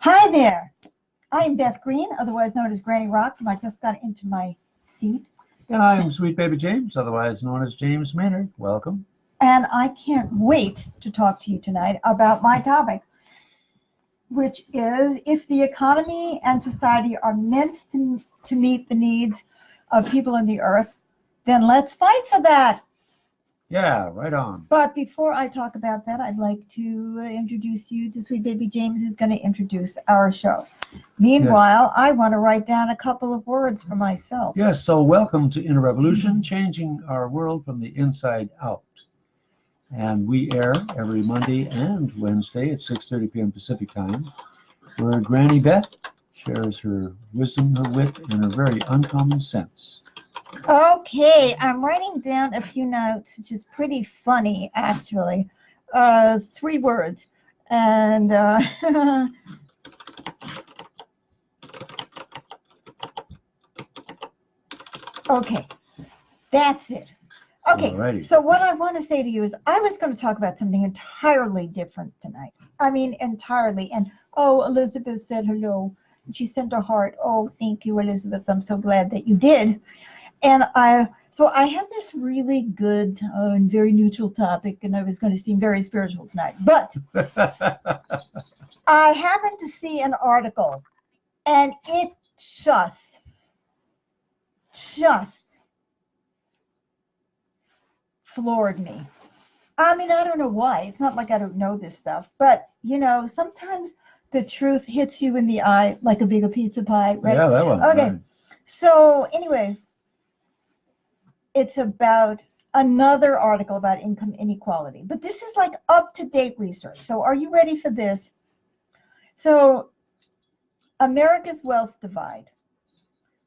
Hi there. I am Beth Green, otherwise known as Granny Rocks, and I just got into my seat. And I'm Sweet Baby James, otherwise known as James Maynard. Welcome. And I can't wait to talk to you tonight about my topic, which is if the economy and society are meant to meet the needs of people on the earth, then let's fight for that. Yeah, right on. But before I talk about that, I'd like to introduce you to Sweet Baby James, who's going to introduce our show. Meanwhile, yes. I want to write down a couple of words for myself. Yes, so welcome to Inner Revolution, changing our world from the inside out. And we air every Monday and Wednesday at 6:30 p.m. Pacific time, where Granny Beth shares her wisdom, her wit, and her very uncommon sense. Okay, I'm writing down a few notes, which is pretty funny, actually. 3 words. And okay, that's it. Okay, alrighty. So what I want to say to you is I was going to talk about something entirely different tonight. I mean, entirely. And, oh, Elizabeth said hello. And she sent a heart. Oh, thank you, Elizabeth. I'm so glad that you did. And I have this really good and very neutral topic, and I was going to seem very spiritual tonight. But I happened to see an article, and it just floored me. I mean, I don't know why. It's not like I don't know this stuff, but, you know, sometimes the truth hits you in the eye like a big pizza pie, right? Yeah, that one. Okay. Right. So anyway, it's about another article about income inequality. But this is like up-to-date research. So are you ready for this? So America's wealth divide,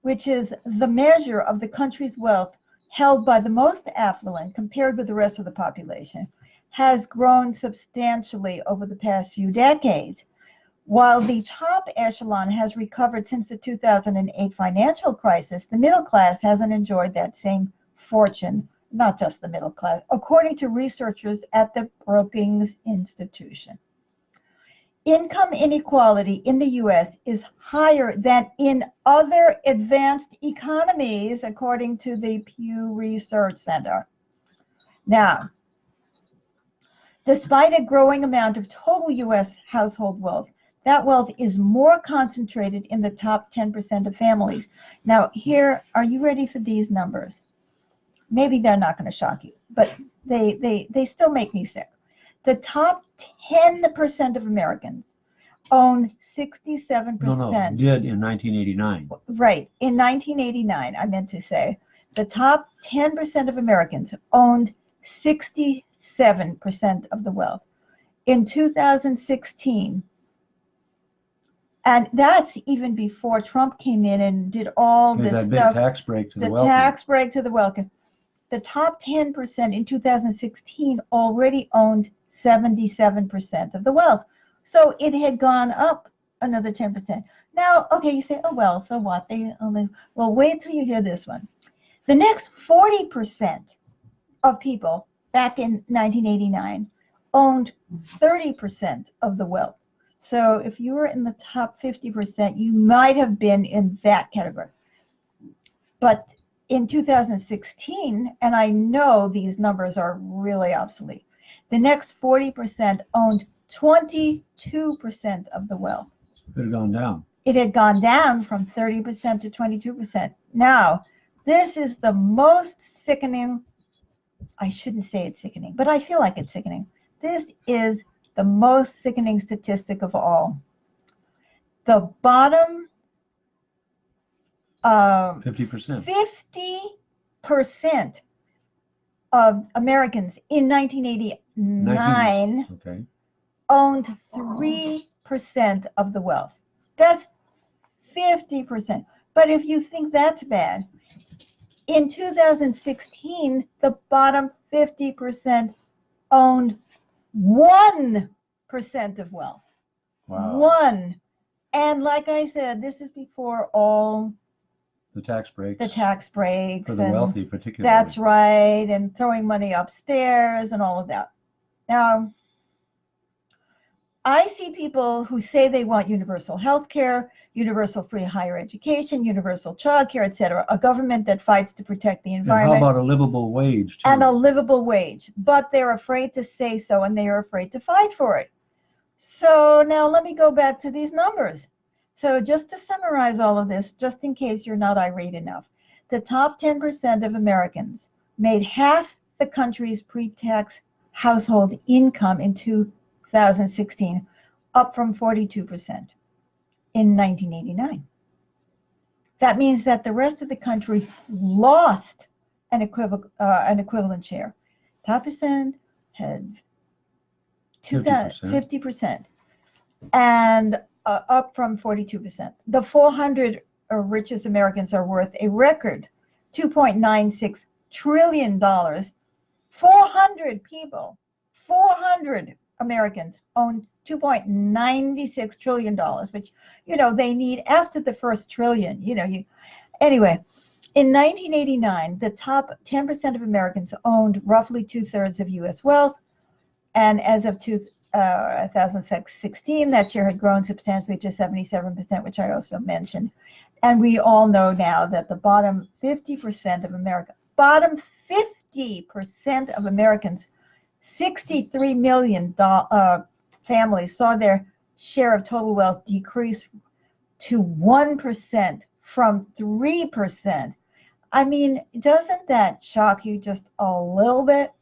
which is the measure of the country's wealth held by the most affluent compared with the rest of the population, has grown substantially over the past few decades. While the top echelon has recovered since the 2008 financial crisis, the middle class hasn't enjoyed that same fortune, not just the middle class, according to researchers at the Brookings Institution. Income inequality in the U.S. is higher than in other advanced economies, according to the Pew Research Center. Now, despite a growing amount of total U.S. household wealth, that wealth is more concentrated in the top 10% of families. Now, here, are you ready for these numbers? Maybe they're not going to shock you, but they still make me sick. The top 10% of Americans own 67%. No, did in 1989. Right, in 1989, I meant to say. The top 10% of Americans owned 67% of the wealth. In 2016, and that's even before Trump came in and did all this that stuff. Big tax break to the wealthy. Tax break to the wealthy. The top 10% in 2016 already owned 77% of the wealth. So it had gone up another 10%. Now, okay, you say, oh, well, so what? Well, wait till you hear this one. The next 40% of people back in 1989 owned 30% of the wealth. So if you were in the top 50%, you might have been in that category. But in 2016, and I know these numbers are really obsolete, the next 40% owned 22% of the wealth. It had gone down. It had gone down from 30% to 22%. Now, this is the most sickening, I shouldn't say it's sickening, but I feel like it's sickening. This is the most sickening statistic of all. The bottom 50%. 50% of Americans in 1989 okay. owned 3% of the wealth. That's 50%. But if you think that's bad, in 2016, the bottom 50% owned 1% of wealth. Wow. 1. And like I said, this is before all the tax breaks. For the wealthy, particularly. That's right, and throwing money upstairs and all of that. Now, I see people who say they want universal health care, universal free higher education, universal child care, etc., a government that fights to protect the And how environment about a livable wage, too? and a livable wage, but they're afraid to say so and they are afraid to fight for it. So now let me go back to these numbers. So just to summarize all of this, just in case you're not irate enough, the top 10% of Americans made half the country's pre-tax household income in 2016, up from 42% in 1989. That means that the rest of the country lost an equivalent share. Top percent had 50%, and up from 42%. The 400 richest Americans are worth a record $2.96 trillion. 400 people, 400 Americans own $2.96 trillion, which, they need after the first trillion, anyway. In 1989, the top 10% of Americans owned roughly 2/3 of U.S. wealth, and as of 2016, that share had grown substantially to 77%, which I also mentioned. And we all know now that the bottom 50% of Americans, 63 million families saw their share of total wealth decrease to 1% from 3%. I mean, doesn't that shock you just a little bit?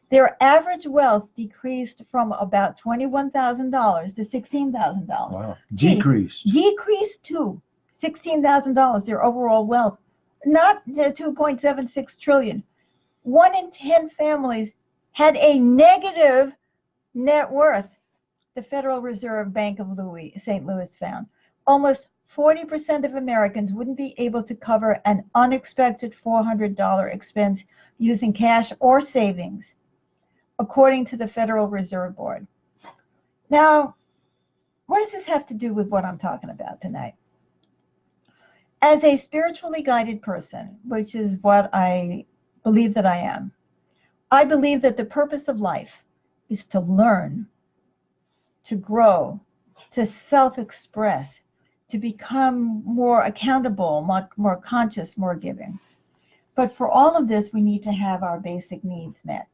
Their average wealth decreased from about $21,000 to $16,000. Wow. Decreased to $16,000, their overall wealth, not the 2.76 trillion. 1 in 10 families had a negative net worth, the Federal Reserve Bank of St. Louis found. Almost 40% of Americans wouldn't be able to cover an unexpected $400 expense using cash or savings, according to the Federal Reserve Board. Now, what does this have to do with what I'm talking about tonight? As a spiritually guided person, which is what I believe that I am, I believe that the purpose of life is to learn, to grow, to self-express, to become more accountable, more conscious, more giving. But for all of this, we need to have our basic needs met.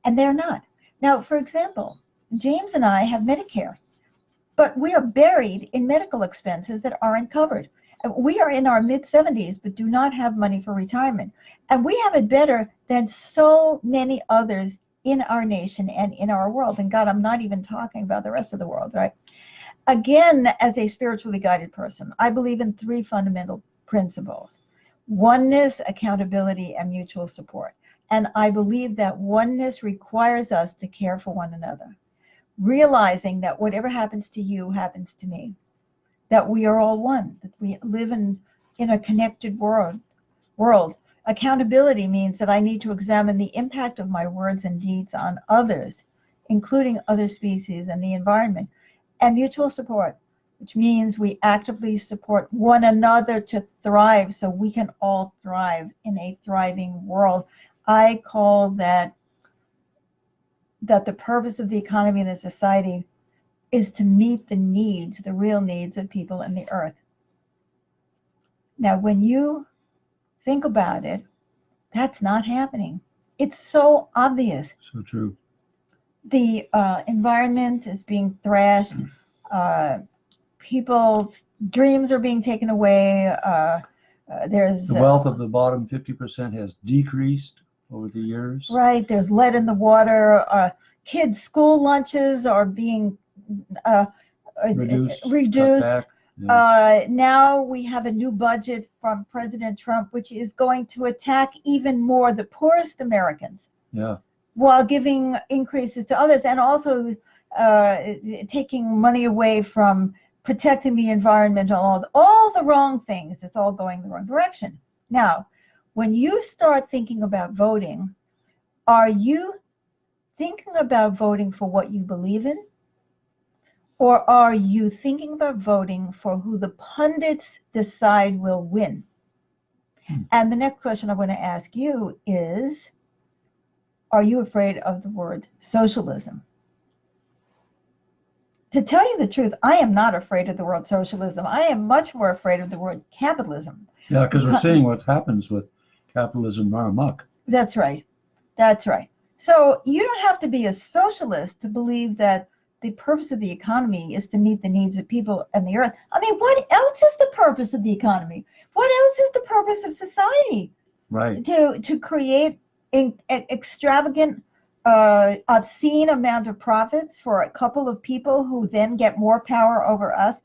And they're not. Now, for example, James and I have Medicare, but we are buried in medical expenses that aren't covered. We are in our mid-70s, but do not have money for retirement. And we have it better than so many others in our nation and in our world. And God, I'm not even talking about the rest of the world, right? Again, as a spiritually guided person, I believe in 3 fundamental principles: oneness, accountability, and mutual support. And I believe that oneness requires us to care for one another, realizing that whatever happens to you happens to me, that we are all one, that we live in a connected world. Accountability means that I need to examine the impact of my words and deeds on others, including other species and the environment. And mutual support, which means we actively support one another to thrive so we can all thrive in a thriving world. I call that the purpose of the economy and the society is to meet the needs, the real needs of people in the earth. Now, when you think about it, that's not happening. It's so obvious. So true. The environment is being thrashed. People's dreams are being taken away. There's the wealth of the bottom 50% has decreased over the years. Right. There's lead in the water. Kids' school lunches are being reduced. Now we have a new budget from President Trump, which is going to attack even more the poorest Americans. Yeah. While giving increases to others, and also taking money away from protecting the environment, all the wrong things. It's all going the wrong direction. Now, when you start thinking about voting, are you thinking about voting for what you believe in? Or are you thinking about voting for who the pundits decide will win? And the next question I want to ask you is, are you afraid of the word socialism? to tell you the truth, I am not afraid of the word socialism. I am much more afraid of the word capitalism. Yeah, because we're seeing what happens with capitalism run amok. That's right. That's right. So you don't have to be a socialist to believe that the purpose of the economy is to meet the needs of people and the earth. I mean, what else is the purpose of the economy? What else is the purpose of society? Right. To create an extravagant, obscene amount of profits for a couple of people who then get more power over us.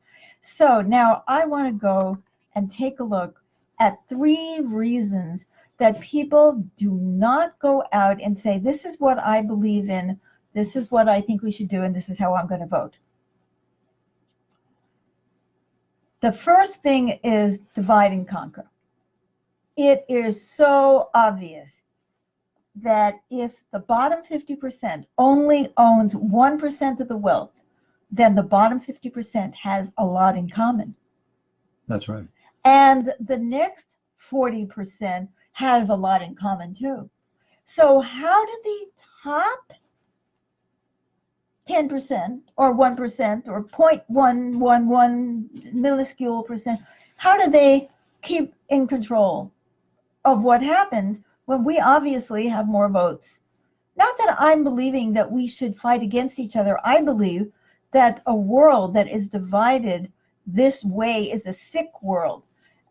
So now I want to go and take a look at 3 reasons that people do not go out and say, this is what I believe in, this is what I think we should do, and this is how I'm going to vote. The first thing is divide and conquer. It is so obvious that if the bottom 50% only owns 1% of the wealth, then the bottom 50% has a lot in common. That's right. And the next 40% have a lot in common too. So how do the top 10% or 1% or 0.111 minuscule percent, how do they keep in control of what happens when we obviously have more votes? Not that I'm believing that we should fight against each other. I believe that a world that is divided this way is a sick world,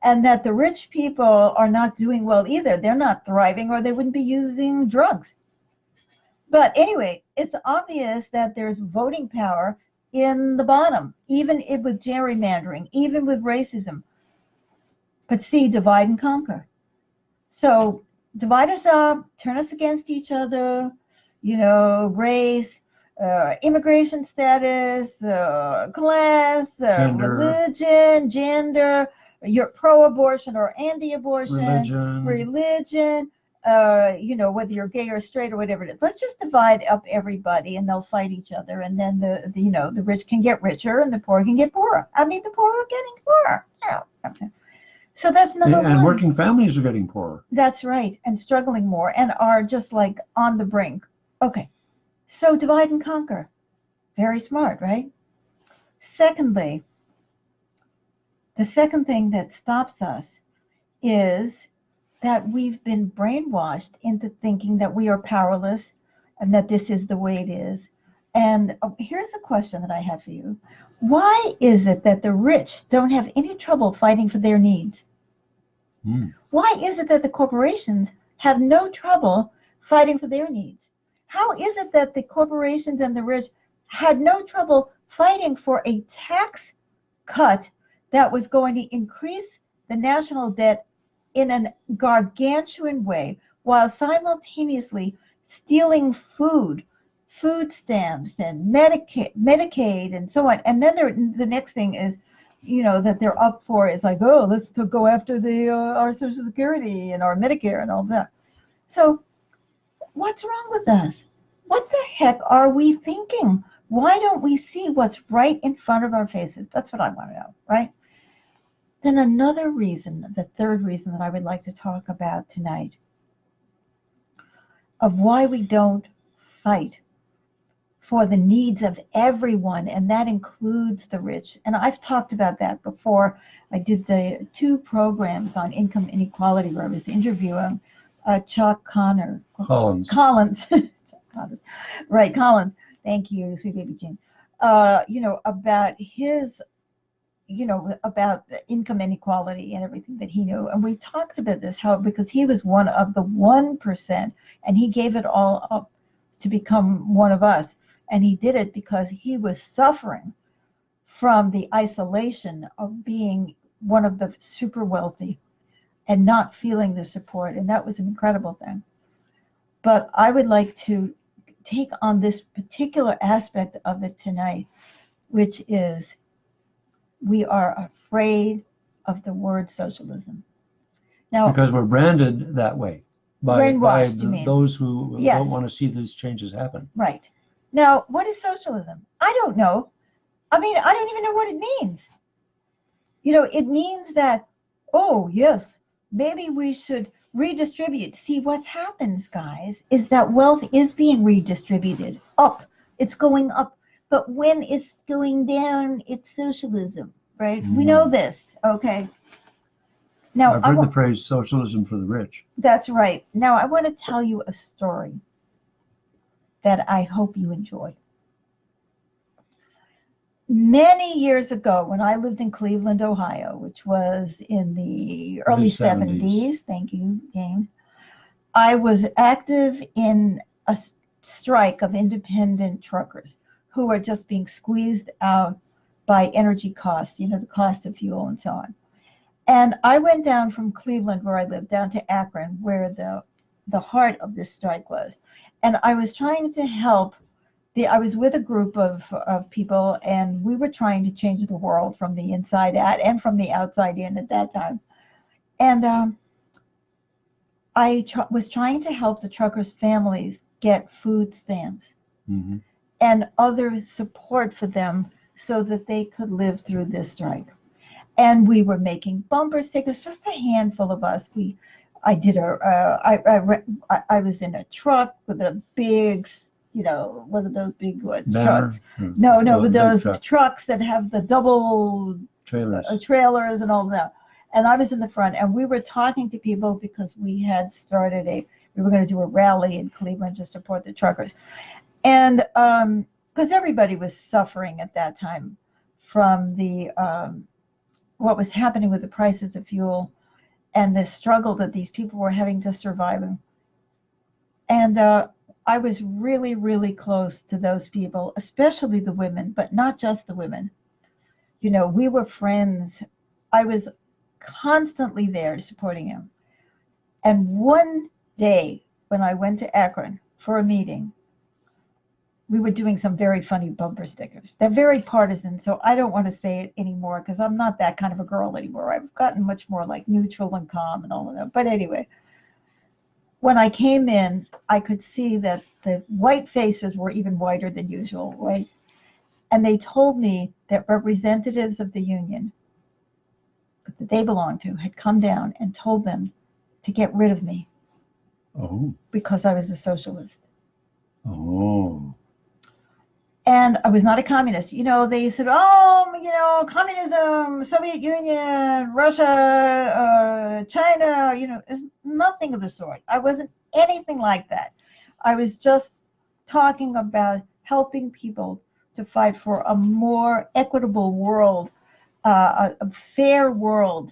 and that the rich people are not doing well either. They're not thriving, or they wouldn't be using drugs. But anyway, it's obvious that there's voting power in the bottom, even with gerrymandering, even with racism. But see, divide and conquer. So divide us up, turn us against each other, race, immigration status, class, religion, gender, you're pro-abortion or anti-abortion, religion, whether you're gay or straight or whatever it is. Let's just divide up everybody, and they'll fight each other, and then the rich can get richer and the poor can get poorer. I mean, the poor are getting poorer. Yeah. Okay. So that's number one. And working families are getting poorer. That's right, and struggling more, and are just like on the brink. Okay, so divide and conquer. Very smart, right? Secondly, the second thing that stops us is that we've been brainwashed into thinking that we are powerless and that this is the way it is. And here's a question that I have for you. Why is it that the rich don't have any trouble fighting for their needs? Why is it that the corporations have no trouble fighting for their needs? How is it that the corporations and the rich had no trouble fighting for a tax cut that was going to increase the national debt in a gargantuan way, while simultaneously stealing food stamps and Medicaid and so on? And then the next thing is, that they're up for is like, oh, let's go after our Social Security and our Medicare and all that. So what's wrong with us? What the heck are we thinking? Why don't we see what's right in front of our faces? That's what I want to know, right? Then another reason, the third reason that I would like to talk about tonight, of why we don't fight for the needs of everyone, and that includes the rich. And I've talked about that before. I did the 2 programs on income inequality where I was interviewing Chuck Collins. Right, Collins. Thank you, sweet baby Jane. About his, about the income inequality and everything that he knew. And we talked about this, because he was one of the 1%, and he gave it all up to become one of us. And he did it because he was suffering from the isolation of being one of the super wealthy and not feeling the support. And that was an incredible thing. But I would like to take on this particular aspect of it tonight, which is we are afraid of the word socialism. Now, because we're branded that way by those who don't want to see these changes happen. Right. Now, what is socialism? I don't know. I mean, I don't even know what it means. It means that, oh, yes, maybe we should redistribute. See, what happens, guys, is that wealth is being redistributed up. It's going up. But when it's going down, it's socialism, right? We know this, okay? Now, I've heard the phrase socialism for the rich. That's right. Now, I want to tell you a story that I hope you enjoy. Many years ago, when I lived in Cleveland, Ohio, which was in the early 70s, thank you, Jane, I was active in a strike of independent truckers who were just being squeezed out by energy costs, you know, the cost of fuel and so on. And I went down from Cleveland, where I lived, down to Akron, where the heart of this strike was. And I was trying to help. I was with a group of people, and we were trying to change the world from the inside out and from the outside in at that time. And I was trying to help the truckers' families get food stamps and other support for them so that they could live through this strike. And we were making bumper stickers, just a handful of us. I was in a truck with a big, you know, one of those big trucks. No, with those trucks that have the double trailers and all that. And I was in the front, and we were talking to people because we had started we were going to do a rally in Cleveland to support the truckers. And because everybody was suffering at that time from the what was happening with the prices of fuel and the struggle that these people were having to survive. And I was really, really close to those people, especially the women, but not just the women. You know, we were friends. I was constantly there supporting him. And one day when I went to Akron for a meeting, we were doing some very funny bumper stickers. They're very partisan, so I don't want to say it anymore because I'm not that kind of a girl anymore. I've gotten much more like neutral and calm and all of that. But anyway, when I came in, I could see that the white faces were even whiter than usual, right? And they told me that representatives of the union that they belonged to had come down and told them to get rid of me. Oh. Because I was a socialist. Oh. And I was not a communist. You know, they said, oh, you know, communism, Soviet Union, Russia, China, you know, it's nothing of the sort. I wasn't anything like that. I was just talking about helping people to fight for a more equitable world, a fair world,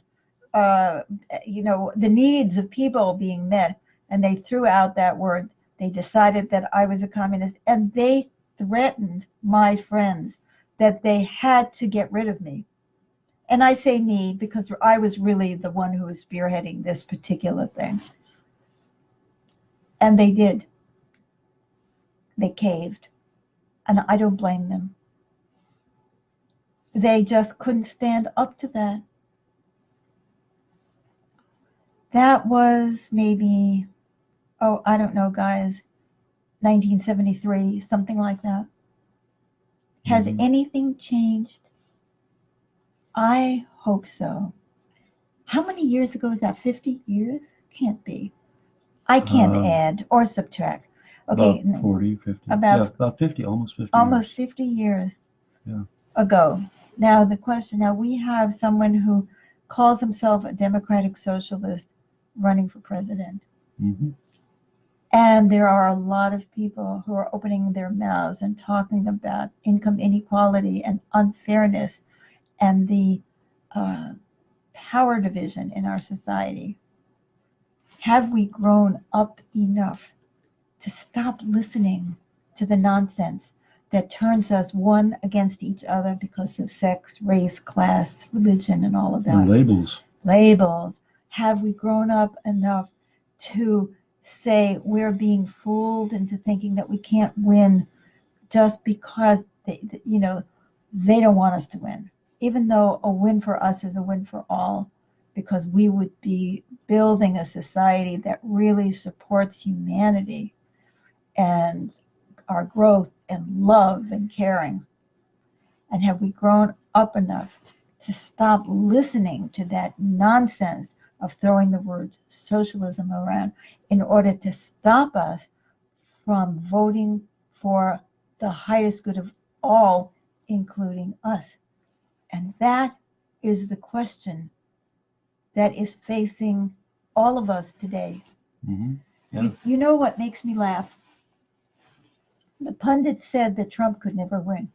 you know, the needs of people being met. And they threw out that word. They decided that I was a communist, and they threatened my friends that they had to get rid of me. And I say me because I was really the one who was spearheading this particular thing. And they did. They caved. And I don't blame them. They just couldn't stand up to that. That was maybe, I don't know, guys, 1973, something like that. Has anything changed? I hope so. How many years ago is that? 50 years? Can't be. I can't add or subtract. Okay. About 40, 50. About 50, almost 50 almost years. 50 years ago. Now the question, we have someone who calls himself a democratic socialist running for president. And there are a lot of people who are opening their mouths and talking about income inequality and unfairness and the power division in our society. Have we grown up enough to stop listening to the nonsense that turns us one against each other because of sex, race, class, religion, and all of that? And labels. Labels. Have we grown up enough to say we're being fooled into thinking that we can't win just because they don't want us to win, even though a win for us is a win for all, because we would be building a society that really supports humanity and our growth and love and caring. And have we grown up enough to stop listening to that nonsense of throwing the words socialism around in order to stop us from voting for the highest good of all, including us. And that is the question that is facing all of us today. Mm-hmm. Yeah. You know what makes me laugh? The pundit said that Trump could never win.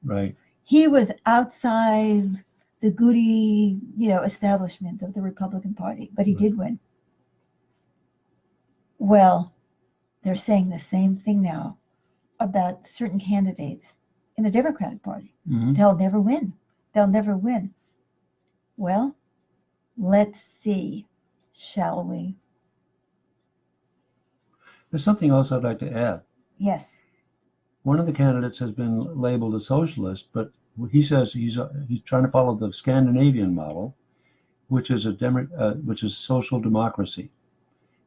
Right. He was outside the goody, establishment of the Republican Party, but he did win. Well, they're saying the same thing now about certain candidates in the Democratic Party. Mm-hmm. They'll never win. They'll never win. Well, let's see, shall we? There's something else I'd like to add. Yes. One of the candidates has been labeled a socialist, but he says he's trying to follow the Scandinavian model, which is which is social democracy,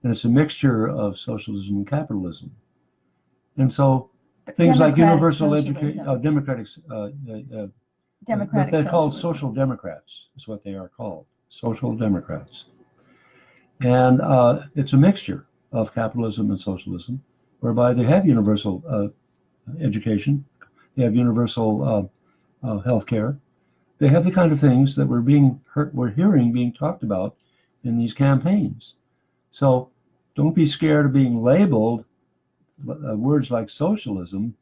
and it's a mixture of socialism and capitalism. And so things like universal education, democratic, but they're called social democrats. Is what they are called, social democrats. And it's a mixture of capitalism and socialism, whereby they have universal education, they have universal health care, they have the kind of things that we're hearing being talked about in these campaigns. So don't be scared of being labeled words like socialism,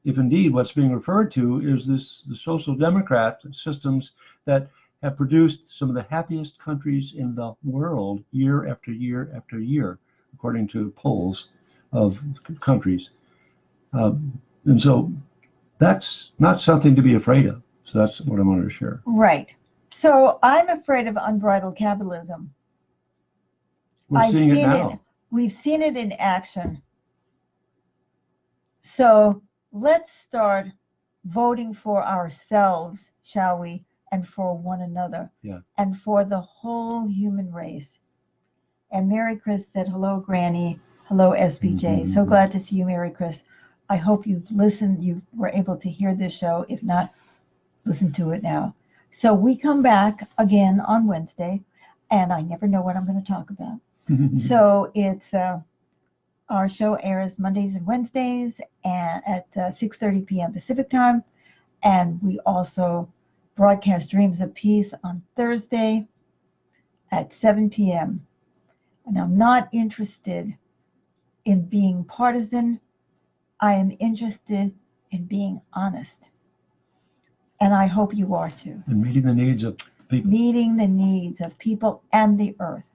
if indeed what's being referred to is the social democrat systems that have produced some of the happiest countries in the world year after year after year, according to polls of countries. And so that's not something to be afraid of. So that's what I wanted to share. Right. So I'm afraid of unbridled capitalism. We're seeing it now. We've seen it in action. So let's start voting for ourselves, shall we, and for one another, and for the whole human race. And Mary Chris said, hello, Granny. Hello, SBJ. Mm-hmm. So glad to see you, Mary Chris. I hope you've listened, you were able to hear this show. If not, listen to it now. So we come back again on Wednesday, and I never know what I'm going to talk about. So it's our show airs Mondays and Wednesdays and at 6:30 p.m. Pacific time. And we also broadcast Dreams of Peace on Thursday at 7 p.m. And I'm not interested in being partisan. I am interested in being honest. And I hope you are too. And meeting the needs of people. Meeting the needs of people and the earth.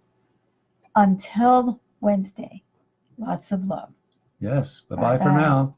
Until Wednesday, lots of love. Yes. Bye-bye for now.